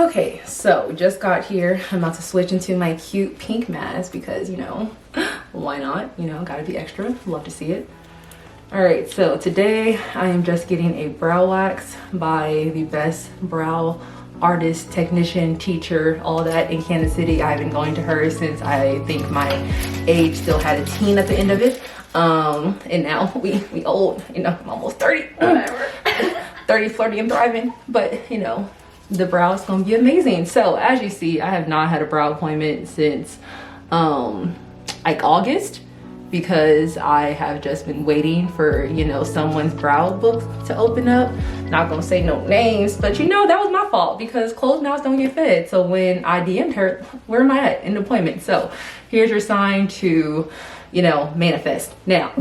Okay, so just got here. I'm about to switch into my cute pink mask because, you know, why not? You know, gotta be extra. Love to see it. All right, so today I am just getting a brow wax by the best brow artist, technician, teacher, all that in Kansas City. I've been going to her since I think my age still had a teen at the end of it. And now we old, you know, I'm almost 30, whatever. 30, flirty and thriving, but you know, the brow is gonna be amazing. So as you see, I have not had a brow appointment since like August, because I have just been waiting for, you know, someone's brow book to open up. Not gonna say no names, but you know, that was my fault because closed mouths don't get fed. So when I DM'd her, where am I at in the appointment? So here's your sign to, you know, manifest. Now,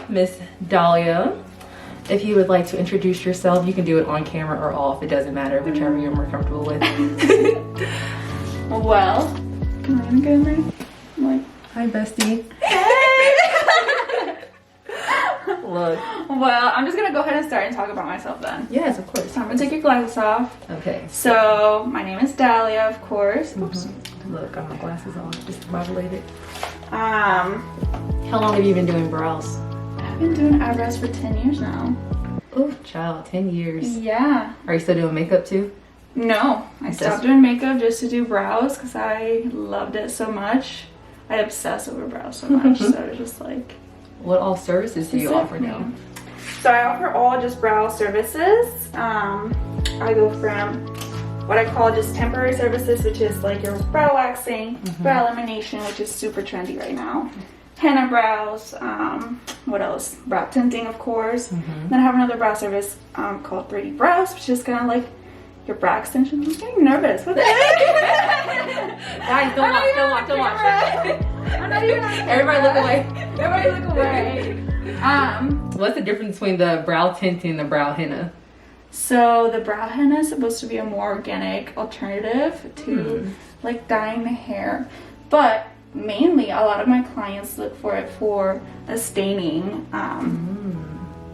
Miss Dahlia, if you would like to introduce yourself, you can do it on camera or off. It doesn't matter, whichever you're more comfortable with. Well, can I go in? Like, hi, bestie. hey! Look. Well, I'm just gonna go ahead and start and talk about myself then. Yes, of course. So I'm gonna take your glasses off. Okay. So my name is Dahlia, of course. Oops. Look, got my glasses on, just discombobulated. How How long have you been doing brows? I've been doing eyebrows for 10 years now. Oh, child, 10 years. Yeah. Are you still doing makeup too? No, I stopped doing makeup just to do brows because I loved it so much. I obsess over brows so much, so it's just like... What all services do you offer now? So I offer all just brow services. I go from what I call just temporary services, which is like your brow waxing, brow lamination, which is super trendy right now. Henna brows, what else? Brow tinting, of course. Then I have another brow service called 3D brows, which is kind of like your brow extension. I'm getting nervous. What the heck? Guys, don't watch. I'm not even on camera. Everybody look away. Everybody look away. What's the difference between the brow tinting and the brow henna? So the brow henna is supposed to be a more organic alternative to like dyeing the hair, but mainly a lot of my clients look for it for a staining.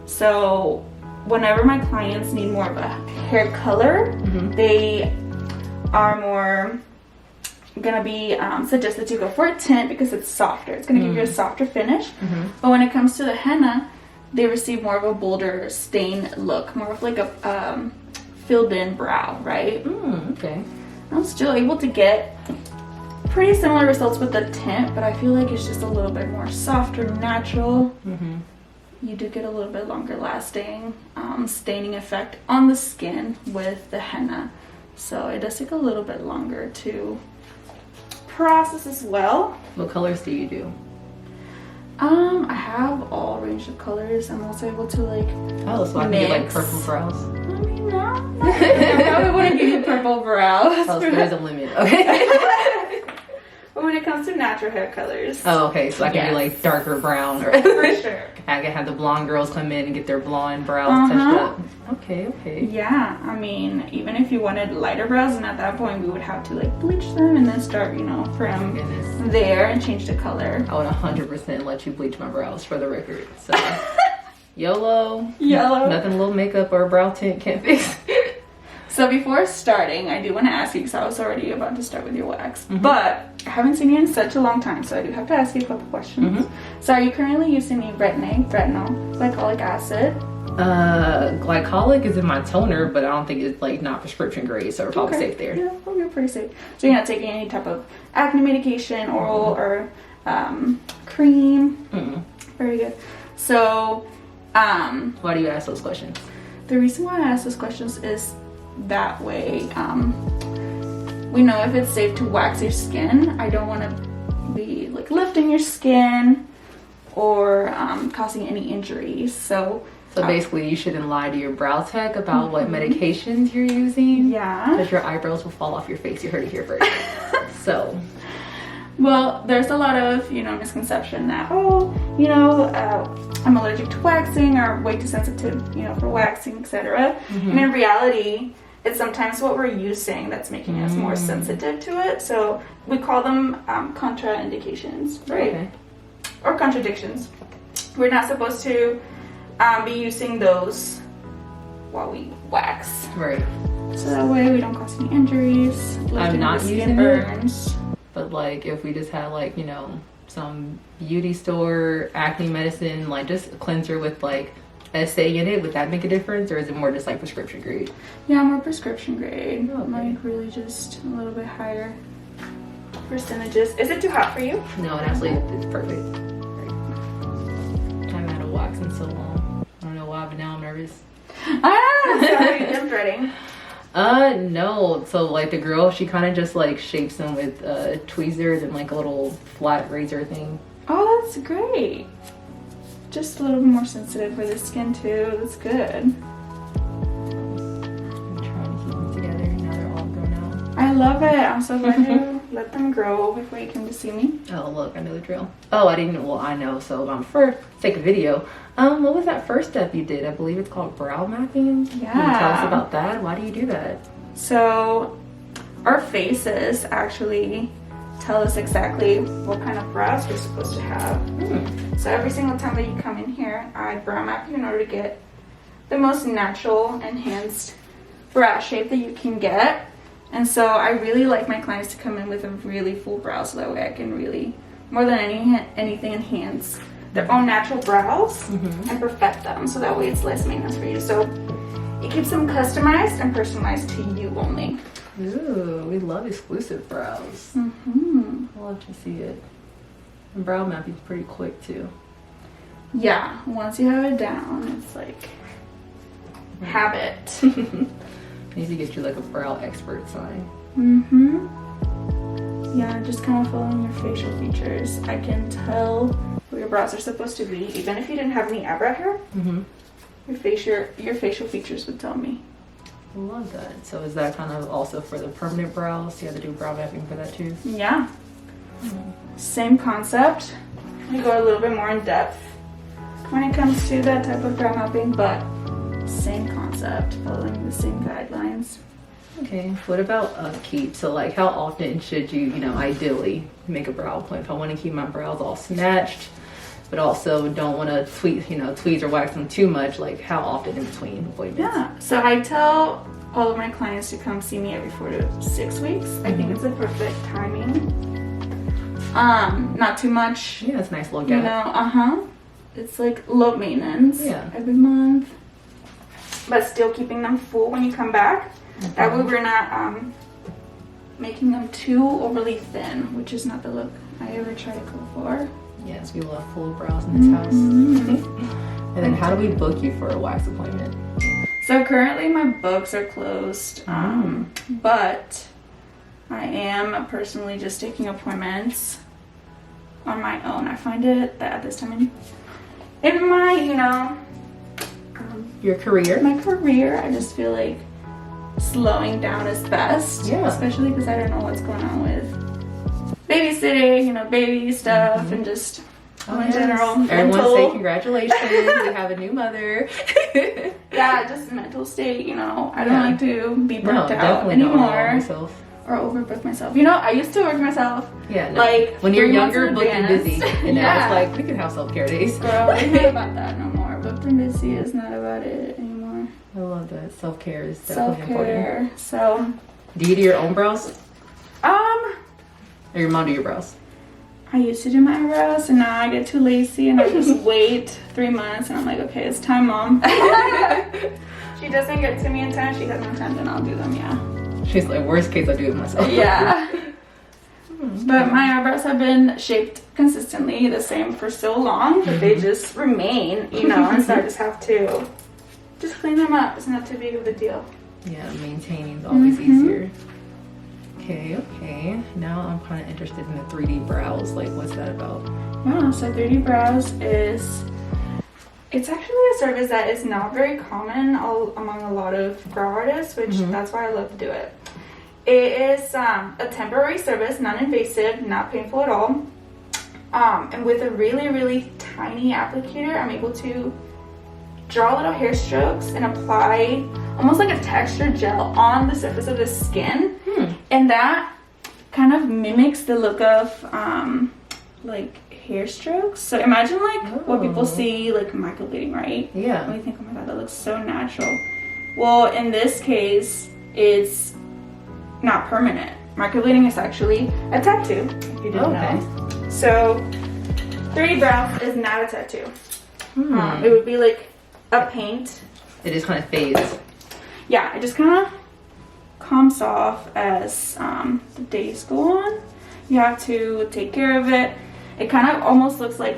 So whenever my clients need more of a hair color, they are more gonna be suggested to go for a tint because it's softer. It's gonna give you a softer finish. But when it comes to the henna, they receive more of a bolder stain look, more of like a filled in brow, right? Okay. I'm still able to get pretty similar results with the tint, but I feel like it's just a little bit more softer, natural. You do get a little bit longer lasting staining effect on the skin with the henna, so it does take a little bit longer to process as well. What colors do you do? I have all range of colors. I'm also able to like So I can get like purple brows. I mean, no, I probably wouldn't give you purple brows. Oh, so there's a limit. Okay. But when it comes to natural hair colors. Oh, okay. So I can do like darker brown, or For sure. I can have the blonde girls come in and get their blonde brows touched up. Okay. Yeah, I mean, even if you wanted lighter brows, and at that point we would have to like bleach them and then start, you know, from there and change the color. I would 100% let you bleach my brows for the record. So YOLO. Nothing a little makeup or brow tint can't fix. So before starting, I do want to ask you, because I was already about to start with your wax, but I haven't seen you in such a long time, so I do have to ask you a couple questions. So are you currently using the retinol, glycolic acid? Glycolic is in my toner, but I don't think it's like not prescription grade, so we're probably safe there. Yeah, probably pretty safe. So you're not taking any type of acne medication, oral or cream? Very good. So why do you ask those questions? the reason why I ask those questions is that way we know if it's safe to wax your skin. I don't want to be like lifting your skin or causing any injuries. So basically you shouldn't lie to your brow tech about what medications you're using. Yeah. Because your eyebrows will fall off your face. You heard it here first. So. Well, there's a lot of, misconception that, I'm allergic to waxing or way too sensitive, for waxing, etc. And in reality, it's sometimes what we're using that's making us more sensitive to it. So we call them contraindications, right? Okay. Or contradictions. We're not supposed to be using those while we wax. Right. So that way we don't cause any injuries. I'm not skin using burns. But like if we just had like, you know, some beauty store acne medicine, like just a cleanser with like SA in it, would that make a difference, or is it more just like prescription grade? Yeah, more prescription grade. Okay. Like really just a little bit higher percentages. Is it too hot for you? No, and actually it's perfect. I haven't had a wax in so long. I don't know why, but now I'm nervous. Ah, so are you gym threading? No. So like the girl, she kind of just like shapes them with tweezers and like a little flat razor thing. Oh, that's great. Just a little bit more sensitive for the skin too. That's good. I'm trying to keep them together. Now they're all grown out. I love it. I'm so glad you let them grow before you came to see me. Oh, look, I know the drill. Oh, I didn't. Well, I know. So for sake of video, what was that first step you did? I believe it's called brow mapping. Yeah. Can you tell us about that? Why do you do that? So our faces actually tell us exactly what kind of brows we're supposed to have. So every single time that you come in here, I brow map you in order to get the most natural, enhanced brow shape that you can get. And so I really like my clients to come in with a really full brow, so that way I can really, more than anything, enhance their own natural brows and perfect them, so that way it's less maintenance for you. So it keeps them customized and personalized to you only. Ooh, we love exclusive brows. I love to see it. And brow mapping is pretty quick too. Yeah, once you have it down, it's like habit. Need to get you like a brow expert sign. Yeah, just kind of following your facial features. I can tell where your brows are supposed to be, even if you didn't have any eyebrow hair. Your facial features would tell me. I love that. So is that kind of also for the permanent brows? You have to do brow mapping for that too? Yeah. Same concept. We go a little bit more in depth when it comes to that type of brow mapping, but same concept, following the same guidelines. Okay, what about upkeep? So like how often should you, ideally make a brow appointment? If I want to keep my brows all snatched, but also don't want to tweeze or wax them too much, like how often in between appointments? Yeah, so I tell all of my clients to come see me every 4 to 6 weeks. I think it's a perfect timing. Not too much. Yeah, it's a nice little gap. It's like low maintenance. Yeah. Every month. But still keeping them full when you come back. That way we're not making them too overly thin, which is not the look I ever try to go for. Yes, we love full brows in this house. And then how do we book you for a wax appointment? So currently my books are closed, but I am personally just taking appointments on my own. I find it that at this time in my, Your career? My career, I just feel like slowing down is best. Yeah. Especially because I don't know what's going on with babysitting, baby stuff, and just in general. Everyone mental. say congratulations, we have a new mother. Yeah, just mental state, I don't like to be burnt out definitely anymore. Not or overbook myself. I used to work myself. Yeah, no. Like when you're 3 months younger, in booked and advance. busy, and now it's like we can have self-care days. Girl, it's not about that no more. Booked and busy is not about it anymore. I love that. Self-care is definitely Self-care. important. So, Do you do your own brows? Or your mom do your brows? I used to do my eyebrows, and now I get too lazy, and I just wait 3 months, and I'm like, okay, it's time, Mom. She doesn't get to me in time. She has no time, then I'll do them. Yeah. She's like, worst case, I do it myself. Yeah. But my eyebrows have been shaped consistently the same for so long that they just remain, and so I just have to just clean them up. It's not too big of a deal. Yeah, maintaining is always easier. Okay. Now I'm kind of interested in the 3D brows. Like, what's that about? Yeah, so 3D brows it's actually a service that is not very common among a lot of brow artists, which that's why I love to do it. It is a temporary service, non-invasive, not painful at all. And with a really, really tiny applicator, I'm able to draw little hair strokes and apply almost like a texture gel on the surface of the skin. And that kind of mimics the look of like hair strokes. So imagine like what people see like microblading, right? Yeah. And we think, oh my god, that looks so natural. Well, in this case, it's not permanent. Microblading is actually a tattoo, if you didn't know. So 3D brows is not a tattoo. It would be like a paint. It just kind of fades. Yeah, it just kind of comes off as the days go on. You have to take care of it. It kind of almost looks like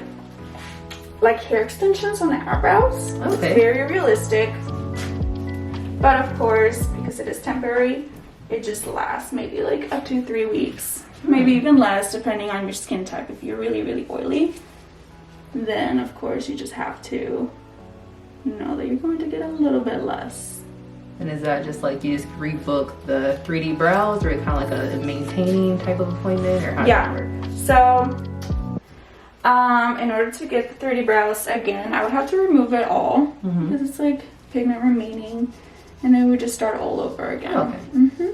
hair extensions on the eyebrows. Okay. It's very realistic. But of course, because it is temporary, it just lasts maybe like up to 3 weeks. Maybe even less, depending on your skin type. If you're really, really oily, then of course you just have to know that you're going to get a little bit less. And is that just like you just rebook the 3D brows, or kind of like a maintaining type of appointment, or how does that work? So in order to get the 3D brows again, I would have to remove it all because it's like pigment remaining, and then we would just start all over again. Okay.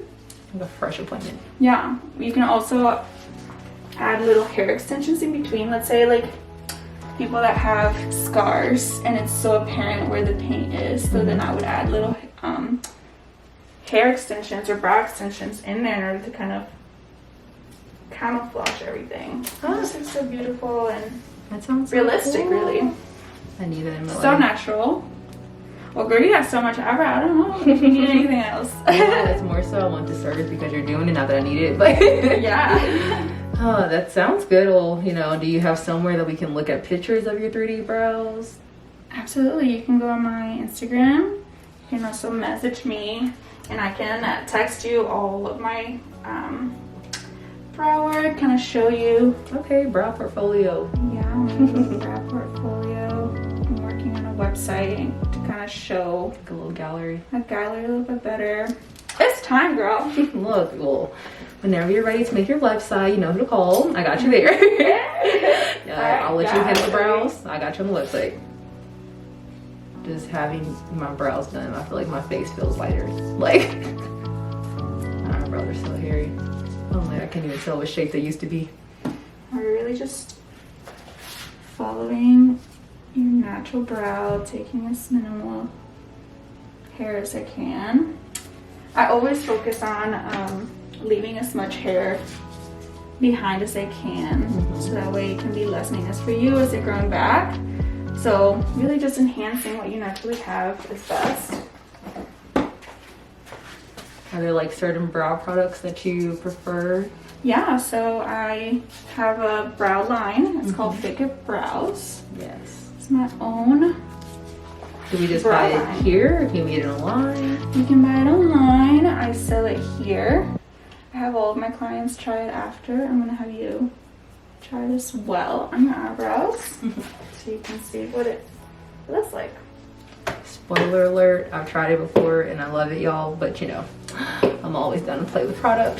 Like a fresh appointment. Yeah, you can also add little hair extensions in between. Let's say like people that have scars and it's so apparent where the paint is, so then I would add little hair extensions or brow extensions in there in order to kind of camouflage everything. Oh, this looks so beautiful and that sounds realistic, cool. really. I need that in my life. So natural. Well, girl, you have so much eyebrow. I don't know if you need anything else. Yeah, it's more so I want the service because you're doing it. Not that I need it, but yeah. Oh, that sounds good. Well, you know, do you have somewhere that we can look at pictures of your 3D brows? Absolutely. You can go on my Instagram. You can also message me, and I can text you all of my brow work, kind of show you. Okay, brow portfolio. Yeah, I'm making a brow portfolio. I'm working on a website to kind of show Like a little gallery. a gallery a little bit better. It's time, girl. Look, well, whenever you're ready to make your website, you know who to call. I got you there. I'll let you handle the brows. I got you on the website. Just having my brows done, I feel like my face feels lighter. Like, my brows are so hairy. Oh my, I can't even tell what shape they used to be. We're really just following your natural brow, taking as minimal hair as I can. I always focus on leaving as much hair behind as I can, so that way it can be less maintenance for you as they're growing back. So really just enhancing what you naturally have is best. Are there like certain brow products that you prefer? Yeah, so I have a brow line. It's called Fake It Brows. Yes. It's my own. Do we just brow buy line. it here, or can we get it online? You can buy it online. I sell it here. I have all of my clients try it after. I'm gonna have you try it as well on your eyebrows so you can see what it looks like. Spoiler alert, I've tried it before and I love it, y'all, but you know, I'm always down to play with product.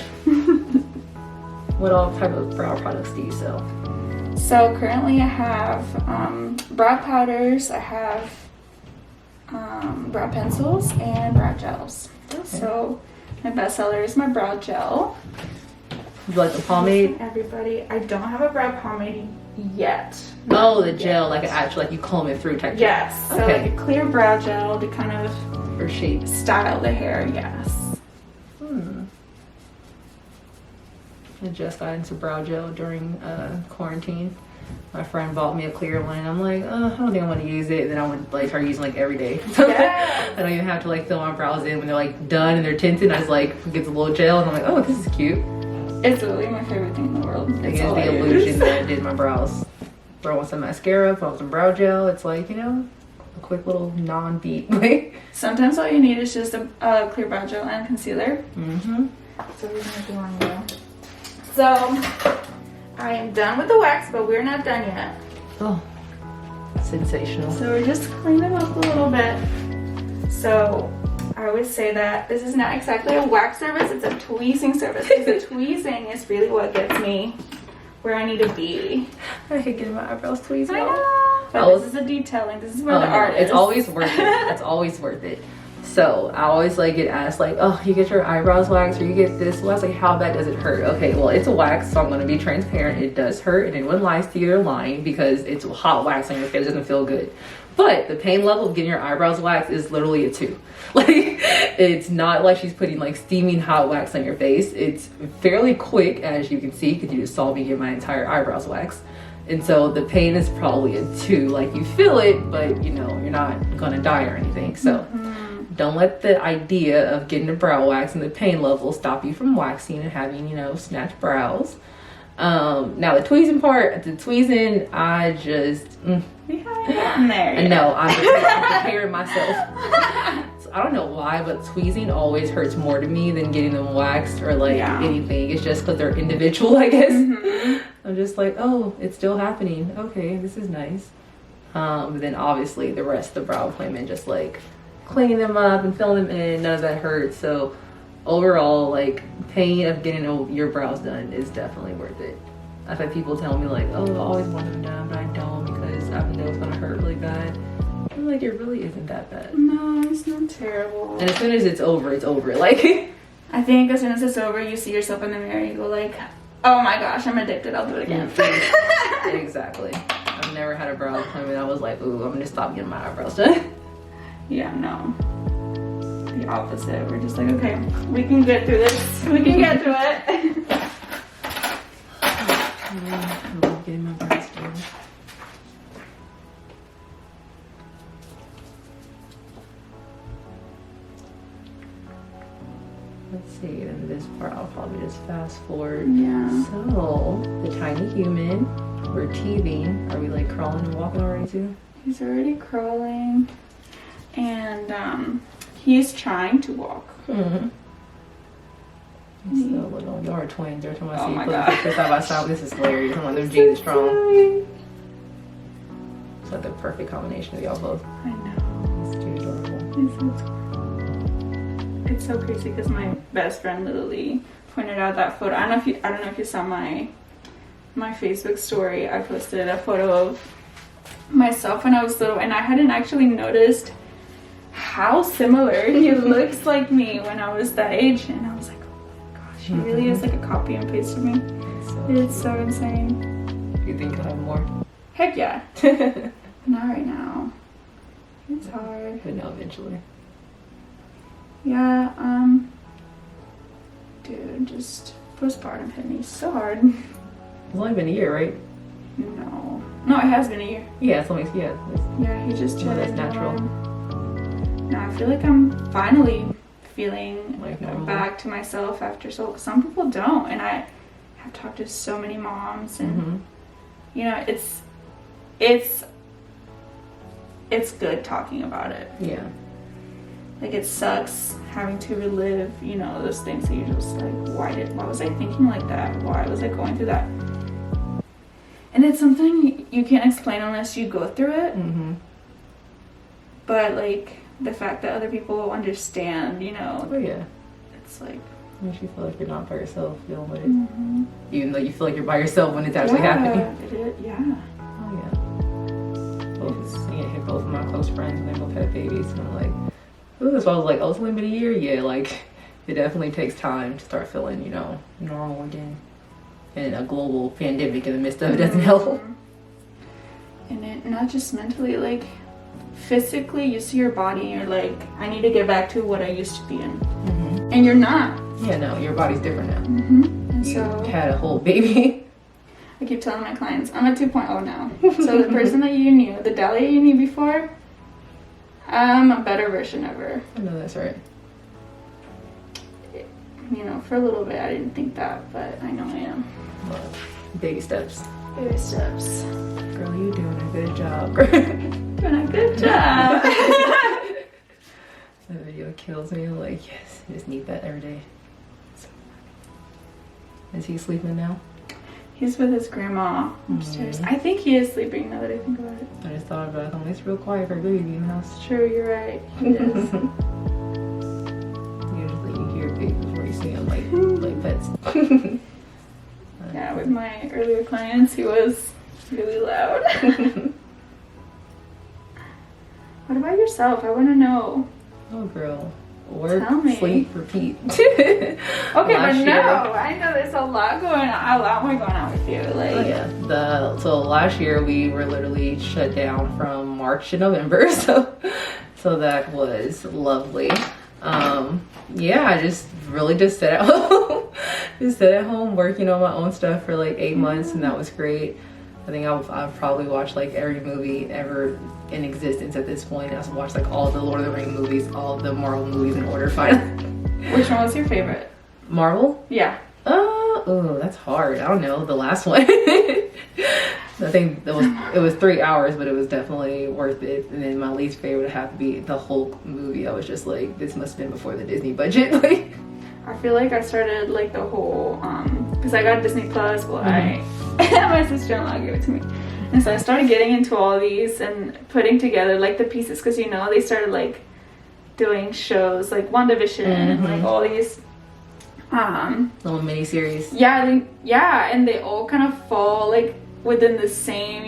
What all type of brow products do you sell? So currently I have brow powders, I have brow pencils, and brow gels. Okay. So my best seller is my brow gel. You like the pomade? Everybody, I don't have a brow pomade yet. Oh, the gel, like actually, like you comb it through type. Yes, so Okay. like a clear brow gel to kind of For shapes. style the hair, yes. I just got into brow gel during quarantine. My friend bought me a clear one. I'm like, I don't think I want to use it. Then I would like start using like every day. Yes. I don't even have to like fill my brows in when they're like done and they're tinted. I just like get the little gel and I'm like, oh, this is cute. It's literally my favorite thing in the world. It It's gives all the I illusion use. that I did my brows. Throw on some mascara, put on some brow gel. It's like, you know, a quick little non-beat. Sometimes all you need is just a clear brow gel and concealer. Mm-hmm. So we're gonna do on now. So I am done with the wax, but we're not done yet. Oh, sensational. So we're just cleaning them up a little bit. So I always say that this is not exactly a wax service, it's a tweezing service. Because the tweezing is really what gets me where I need to be. I hate getting my eyebrows tweezed. I y'all. know. But this is the detailing. This is where the art is. It's always worth it. It's always worth it. So I always like get asked like, oh, you get your eyebrows waxed or you get this wax, like how bad does it hurt? Okay, well it's a wax, so I'm gonna be transparent. It does hurt, and anyone lies to you, they're lying, because it's hot wax on your face. It doesn't feel good. But the pain level of getting your eyebrows waxed is literally a 2. Like, it's not like she's putting like steaming hot wax on your face. It's fairly quick, as you can see, because you just saw me get my entire eyebrows waxed. And so the pain is probably a 2. Like, you feel it, but you know, you're not gonna die or anything. So don't let the idea of getting a brow wax and the pain level stop you from waxing and having, you know, snatched brows. Now the tweezing part, the tweezing, I just We haven't gotten there yet. no, I'm preparing myself. So I don't know why, but tweezing always hurts more to me than getting them waxed or like anything. It's just because they're individual, I guess. I'm just like, oh, it's still happening. Okay, this is nice. Then obviously the rest of the brow appointment, just like cleaning them up and filling them in, none of that hurts. So overall, like, pain of getting your brows done is definitely worth it. I've had people tell me like, oh, I always want them done, but I don't because I know it's gonna hurt really bad. I'm like, it really isn't that bad. No, it's not terrible. And as soon as it's over, it's over. Like, I think as soon as it's over, you see yourself in the mirror, you go like, oh my gosh, I'm addicted, I'll do it again. Exactly. I've never had a brow appointment I was like, ooh, I'm gonna stop getting my eyebrows done. Yeah, no. The opposite. We're just like, okay, we can get through this. We can get through it. I love getting my brows done. Let's see, then this part I'll probably just fast forward. Yeah. So, the tiny human, we're teething. Are we like crawling and walking already too? He's already crawling. And he's trying to walk. Mm-hmm. So little. Y'all are twins. Every time I Oh see my you put God. pictures side by side, this is hilarious. Come on, them jeans are strong. It's like the perfect combination of y'all both. I know. It's too adorable. It's so crazy because my best friend literally pointed out that photo. I don't know if you saw my Facebook story. I posted a photo of myself when I was little, and I hadn't actually noticed how similar he looks like me when I was that age. And I was like, oh my gosh, he really is like a copy and paste of me. It's so insane. Do you think I'll have more? Heck yeah. Not right now. It's hard. But no, eventually. Yeah, dude, just postpartum hit me so hard. It's only been a year, right? No, it has been a year. Yeah, it's only, yeah. Yeah, he just Well, that's turned natural. on. No, I feel like I'm finally feeling Like normal. back to myself after so. Some people don't, and I have talked to so many moms, and you know, it's good talking about it. Yeah. Like, it sucks having to relive, you know, those things that you just like, why was I thinking like that? Why was I going through that? And it's something you can't explain unless you go through it. But like, the fact that other people understand, you know, Oh yeah. it's like, Makes you feel like you're not by yourself dealing with it. Even though you feel like you're by yourself when it's actually yeah, happening. yeah. Oh yeah. Both of my close friends, and they both had babies, and I'm like, ooh, so I was like, oh, it's only been a year? Yeah, like, it definitely takes time to start feeling, you know, normal again. And a global pandemic in the midst of it doesn't help. And it, not just mentally, like, physically, you see your body and you're like, I need to get back to what I used to be in. And you're not. Yeah, no, your body's different now. And You so had a whole baby. I keep telling my clients, I'm at 2.0 now. So the person that you knew, the Dahlia you knew before, I'm a better version of her. I know that's right. You know, for a little bit I didn't think that, but I know I am. Well, baby steps. Baby steps. Girl, you doing a good job. Doing a good job. That video kills me. I'm like, yes, I just need that every day. So, is he sleeping now? He's with his grandma upstairs. I think he is sleeping now that I think about it. I just thought about it. It's real quiet for a baby in the house. True, you're right. He is. Usually you hear babies before you see them, like pets. Yeah, with my earlier clients, he was really loud. What about yourself? I want to know. Oh, girl. Work, Tell me. sleep, repeat. Okay, but Last no, year- I know there's a lot going on. A lot more going on with you. Like, Oh yeah. So last year we were literally shut down from March to November. So that was lovely. Yeah, I just really just sat at home. Just sat at home working on my own stuff for like 8 months, and that was great. I think I've probably watched like every movie ever in existence at this point. I've watched like all the Lord of the Rings movies, all the Marvel movies in order finally. which one was your favorite? Marvel? Yeah. Oh, that's hard. I don't know. The last one. I think it was 3 hours, but it was definitely worth it. And then my least favorite would have to be the Hulk movie. I was just like, this must have been before the Disney budget. Like, I feel like I started like the whole because I got Disney Plus. Well, my sister-in-law gave it to me, and so I started getting into all these and putting together like the pieces because they started like doing shows like WandaVision and like all these little mini series. yeah, and they all kind of fall like within the same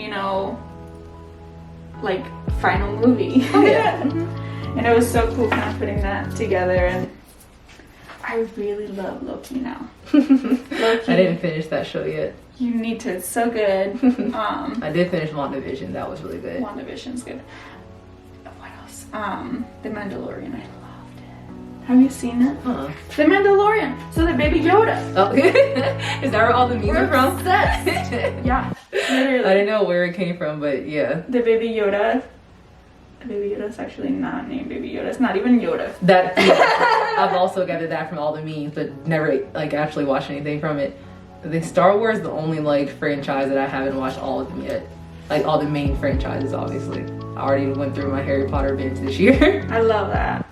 like final movie. Oh yeah. And it was so cool kind of putting that together, and I really love Loki now. Loki. I didn't finish that show yet. You need to. It's so good. I did finish WandaVision. That was really good. WandaVision's good. What else? The Mandalorian. I loved it. Have you seen it? Huh. The Mandalorian. So the Baby Yoda. Oh, is that where all the memes are from? Yeah. Literally. I didn't know where it came from, but yeah. The Baby Yoda. Baby Yoda's actually not named Baby Yoda. It's not even Yoda. That yeah, I've also gathered that from all the memes, but never like actually watched anything from it. The Star Wars, the only like franchise that I haven't watched all of them yet. Like all the main franchises, obviously. I already went through my Harry Potter binge this year. I love that.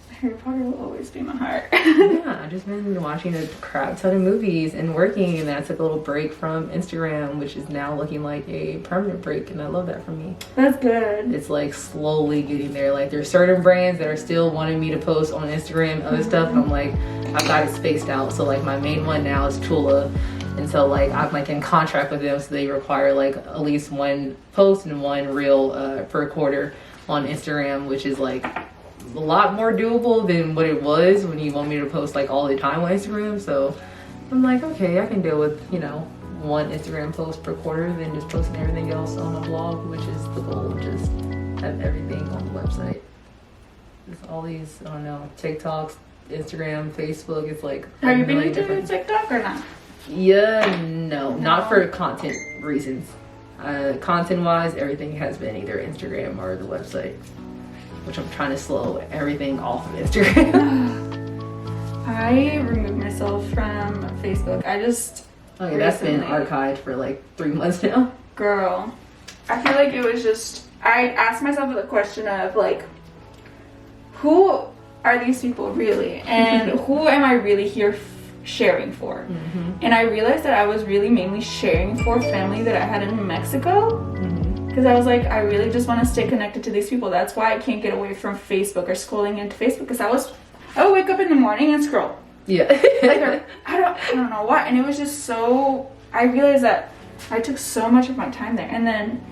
Harry Potter will always be my heart. Yeah, I've just been watching a crap ton of movies and working, and then I took a little break from Instagram, which is now looking like a permanent break, and I love that for me. That's good. It's like slowly getting there. Like there's certain brands that are still wanting me to post on Instagram, other stuff, and I'm like, I've got it spaced out. So like my main one now is Tula, and so like I'm like in contract with them, so they require like at least one post and one reel per quarter on Instagram, which is like a lot more doable than what it was when you want me to post like all the time on Instagram. So I'm like, okay, I can deal with one Instagram post per quarter than just posting everything else on the blog, which is the goal. Just have everything on the website. Just all these, I don't know, TikToks, Instagram, Facebook. It's like Have you been really into different. TikTok or not? Yeah, no, not for content reasons. Content wise, everything has been either Instagram or the website, which I'm trying to slow everything off of Instagram. I removed myself from Facebook. I just Okay, that's been recently- archived for like 3 months now. Girl, I feel like it was just, I asked myself the question of like, who are these people really? And who am I really here sharing for? And I realized that I was really mainly sharing for family that I had in Mexico. Because I was like, I really just want to stay connected to these people. That's why I can't get away from Facebook or scrolling into Facebook. Because I would wake up in the morning and scroll. Yeah. Like, I don't know why. And it was just so, I realized that I took so much of my time there. And then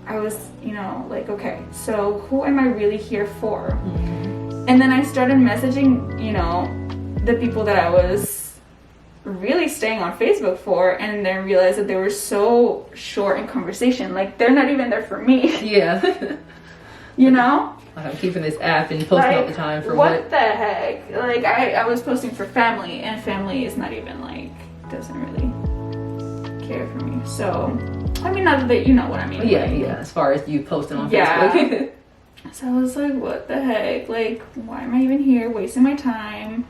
I was, like, okay, so who am I really here for? And then I started messaging, the people that I was really staying on Facebook for, and then realized that they were so short in conversation. Like, they're not even there for me. Yeah. Like I'm keeping this app and posting all the time for what the heck? Like, I was posting for family, and family is not even like, doesn't really care for me. So, I mean, not that you know what I mean. Yeah, like, yeah. As far as you posting on Yeah. Facebook. So I was like, what the heck? Like, why am I even here wasting my time?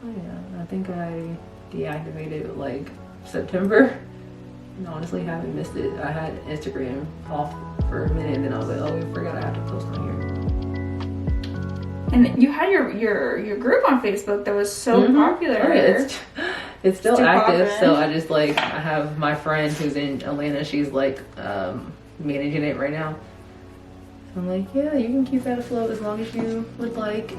Oh yeah, I think I deactivated like September. And honestly, haven't missed it. I had Instagram off for a minute, and then I was like, oh, I forgot I have to post on here. And you had your group on Facebook that was so popular. Oh, yeah, it's still active. poppin'. So I just like, I have my friend who's in Atlanta. She's like managing it right now. So I'm like, yeah, you can keep that afloat as long as you would like.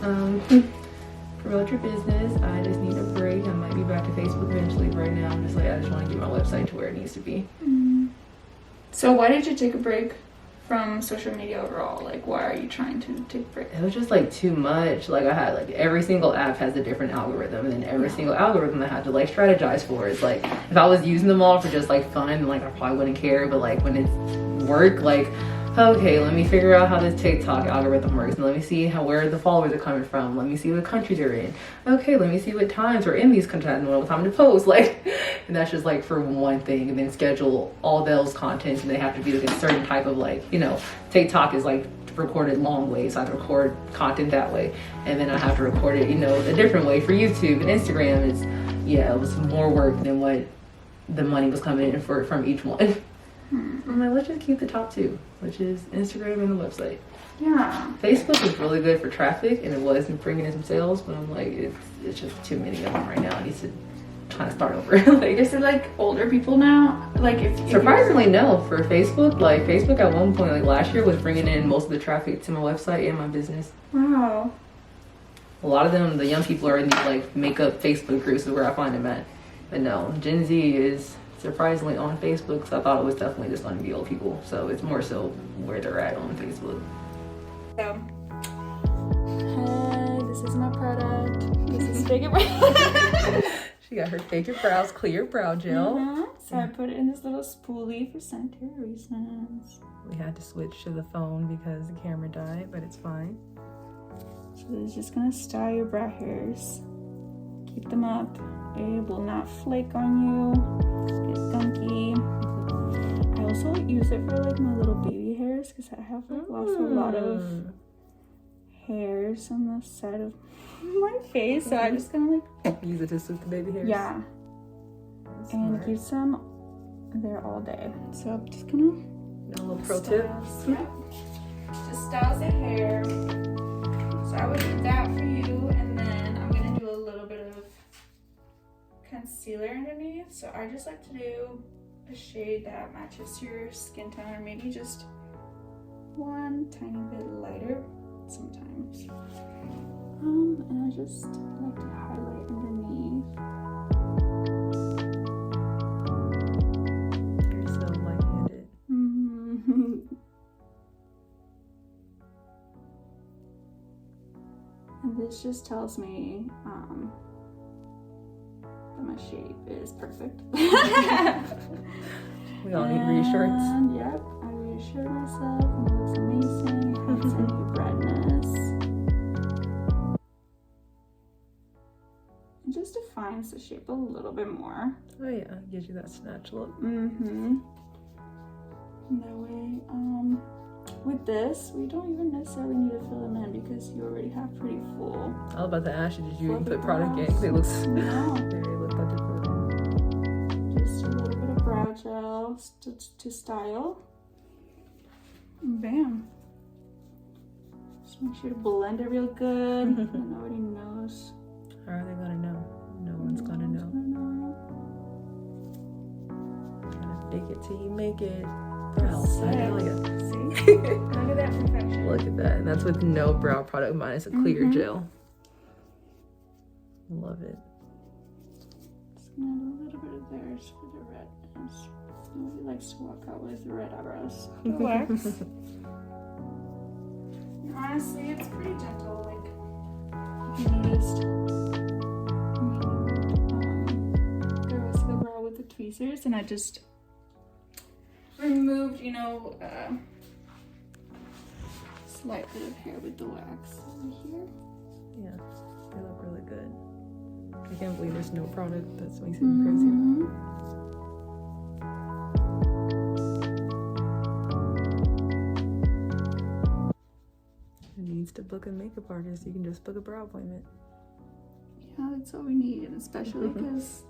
Promote your business. I just need a break. I might be back to Facebook eventually. Right now, I'm just like, I just want to get my website to where it needs to be. So why did you take a break from social media overall? Like, why are you trying to take break? It was just like too much. Like I had like every single app has a different algorithm, and then every single algorithm I had to like strategize for. It's like if I was using them all for just like fun, then like I probably wouldn't care. But like when it's work, like okay, let me figure out how this TikTok algorithm works, and let me see where the followers are coming from. Let me see what countries they're in. Okay, let me see what times we're in these countries and what time to post. Like, and that's just like for one thing, and then schedule all those contents, and they have to be like a certain type of like, you know, TikTok is like recorded long ways, so I have to record content that way, and then I have to record it, you know, a different way for YouTube and Instagram. It's it was more work than what the money was coming in from each one. I'm like, let's just keep the top two, which is Instagram and the website. Yeah. Facebook is really good for traffic, and it was bringing in some sales, but I'm like, it's just too many of them right now. I need to kind of start over. Like, is it like older people now? Like if surprisingly, no. For Facebook, like Facebook at one point, like last year, was bringing in most of the traffic to my website and my business. Wow. A lot of them, the young people are in these like makeup Facebook groups is where I find them at. But no, Gen Z is surprisingly on Facebook, so I thought it was definitely just going to be old people. So it's more so where they're at on Facebook. So, hey, this is my product. This is Fake It Brow. She got her Fake It Brows Clear Brow Gel. So I put it in this little spoolie for sanitary reasons. We had to switch to the phone because the camera died, but it's fine. So this is just gonna style your brow hairs. Keep them up. It will not flake on you. Get gunky. I also use it for like my little baby hairs because I have like lost a lot of hairs on the side of my face. So I just kind of like use it to soothe the baby hairs. Yeah. That's and smart. keep them there all day. So I'm just gonna A little pro tip. Yeah. Just styles the hair. So I would do that for you, and then I'm gonna do a little bit of concealer underneath. So I just like to do a shade that matches your skin tone, or maybe just one tiny bit lighter sometimes. And I just like to highlight underneath. You're so light-handed. And this just tells me that my shape is perfect. We all need reassurance. Yep, I reassure myself and it looks amazing. It has any redness. It just defines the shape a little bit more. Oh yeah, gives you that snatch look. And that way, with this, we don't even necessarily need to fill them in because you already have pretty full. I was about to ask you, did you even Fluffy put product in? brows. They look No. very look like they put in. Just a little bit of brow gel to style. And bam. Just make sure to blend it real good. And nobody knows. How are they gonna know? No one's gonna know. Gotta fake it till you make it. Brow by Dahlia. See? Look at that perfection. Look at that. And that's with no brow product minus a clear gel. Love it. Just gonna add a little bit of theirs for the redness. Nobody likes to walk out with red eyebrows. Relax. Honestly, it's pretty gentle. Like, you can just the rest of the brow with the tweezers, and I just removed, slight bit of hair with the wax over here. Yeah, they look really good. I can't believe there's no product. That makes it even crazier. Who needs to book a makeup artist? You can just book a brow appointment. Yeah, that's what we need, and especially because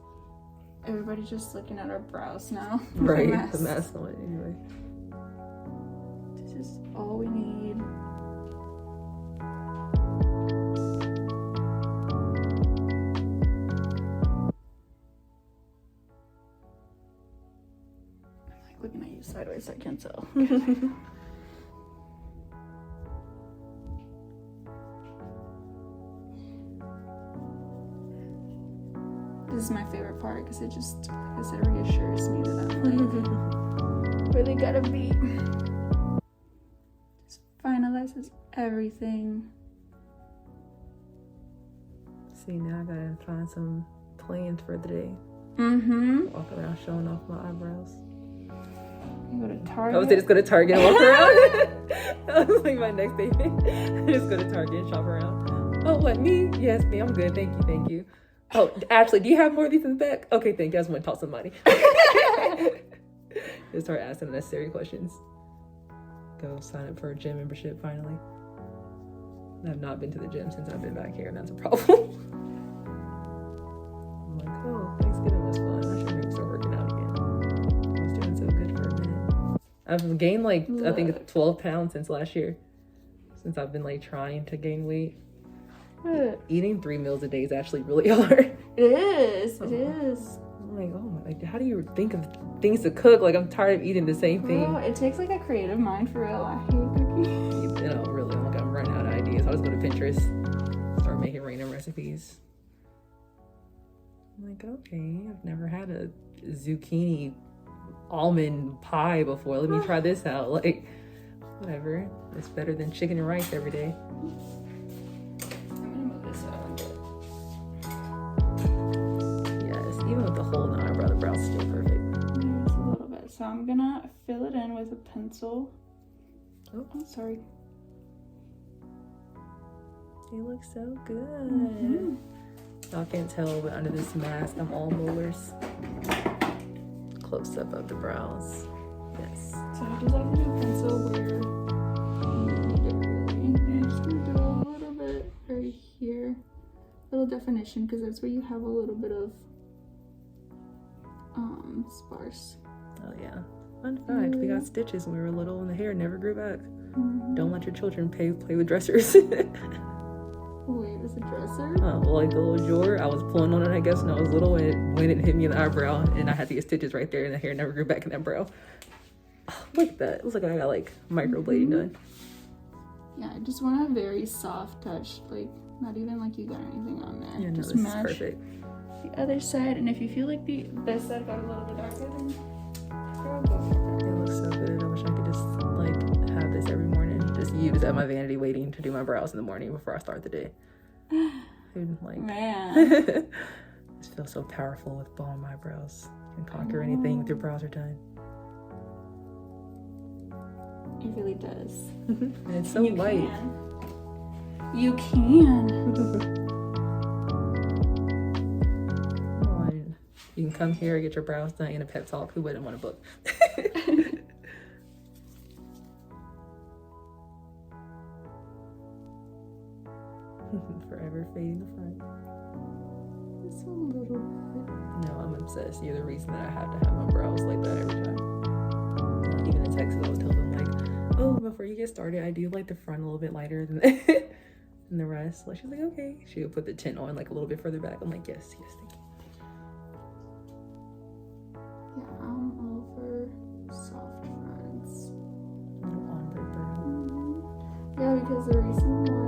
everybody's just looking at our brows now. Right, the mask on it anyway. This is all we need. I'm like looking at you sideways, so I can't tell. This is my favorite part because it just, like I said, reassures me that I'm like where they gotta be. symbolizes everything. See, now I gotta find some plans for the day. Walk around showing off my eyebrows. You go to Target. I was just go to Target and walk around. That was like my next statement. Just go to Target and shop around. Oh, what, me? Yes, me. I'm good. Thank you. Oh, Ashley, do you have more of these in the back? Okay, thank you. I just want to talk to somebody. Just start asking unnecessary questions. Go sign up for a gym membership finally. I've not been to the gym since I've been back here, and that's a problem. I'm like, oh, Thanksgiving was fun. I should maybe start working out again. I was doing so good for a minute. I've gained I think 12 pounds since last year. Since I've been trying to gain weight. Eating 3 meals a day is actually really hard. It is. It is. I'm like, oh, how do you think of things to cook? I'm tired of eating the same thing. Bro, it takes a creative mind for real. I hate cooking. Really, I'm running out of ideas. I'll just go to Pinterest, start making random recipes. I'm like, okay, I've never had a zucchini almond pie before. Let me try this out. Whatever. It's better than chicken and rice every day. Even with the hole in the eyebrow, the brow's still perfect. Just a little bit. So I'm gonna fill it in with a pencil. Oh, sorry. They look so good. Y'all can't tell, but under this mask, I'm all molars. Close up of the brows. Yes. So I just like to do a pencil where you need it really. And I'm just gonna do a little bit right here. Little definition, because that's where you have a little bit of sparse. Oh yeah. Fun fact, we got stitches when we were little and the hair never grew back. Don't let your children play with dressers. Wait, was it a dresser? The little drawer, I was pulling on it, I guess, when I was little, and when it hit me in the eyebrow, and I had to get stitches right there, and the hair never grew back in that brow. Oh, look at that. It looks like I got microblading done. Yeah, I just want a very soft touch, not even you got anything on there. Yeah, no, just this match is perfect. the other side, and if you feel like this side got a little bit darker, then girl, go for it. It looks so good. I wish I could just have this every morning. Just use at my vanity waiting to do my brows in the morning before I start the day. Man. This feels so powerful with balm eyebrows. You can conquer anything with your brows are done. It really does. And it's so light. You can. You can come here and get your brows done in a pep talk. Who wouldn't want a book? Forever fading the front. Just a little bit. No, I'm obsessed. You're the reason that I have to have my brows like that every time. Even in Texas, I was telling them before you get started, I do like the front a little bit lighter than the rest. She's like, okay. She would put the tint on a little bit further back. I'm like, yes, thank you. Yeah, I'm all for soft fronts. No ombre burn. Yeah, because the reason why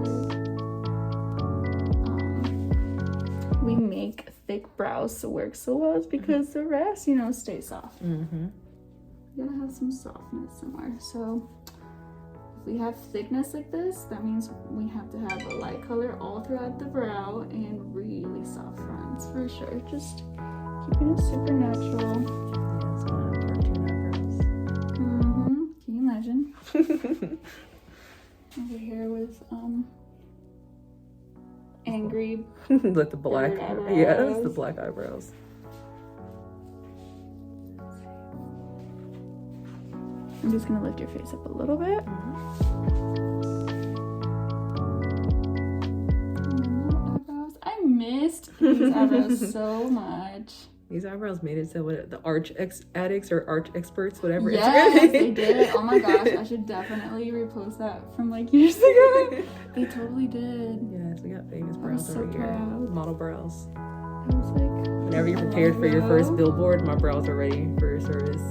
we make thick brows to work so well is because the rest, stay soft. You gotta have some softness somewhere. So if we have thickness like this, that means we have to have a light color all throughout the brow and really soft fronts for sure. Just keeping it super natural. Yeah, it's one of the cartoon eyebrows. Can you imagine? Over here with angry. Like the black. eyebrows. Yeah, that's the black eyebrows. I'm just gonna lift your face up a little bit. Eyebrows. I missed these eyebrows so much. These eyebrows made it so the arch addicts or arch experts, whatever. Yes, they did. Oh my gosh, I should definitely repost that from years ago. They totally did. Yes, we got famous brows over here. Proud. Model brows. I was like, Whenever you're prepared for your first billboard, my brows are ready for service.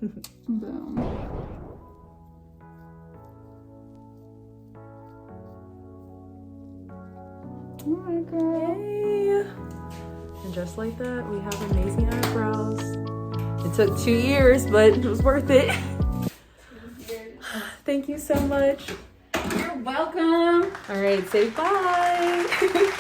Look at that. Boom. Oh my god. Yay! And just like that, we have amazing eyebrows. took 2 years, but it was worth it. Thank you so much. You're welcome. All right, say bye.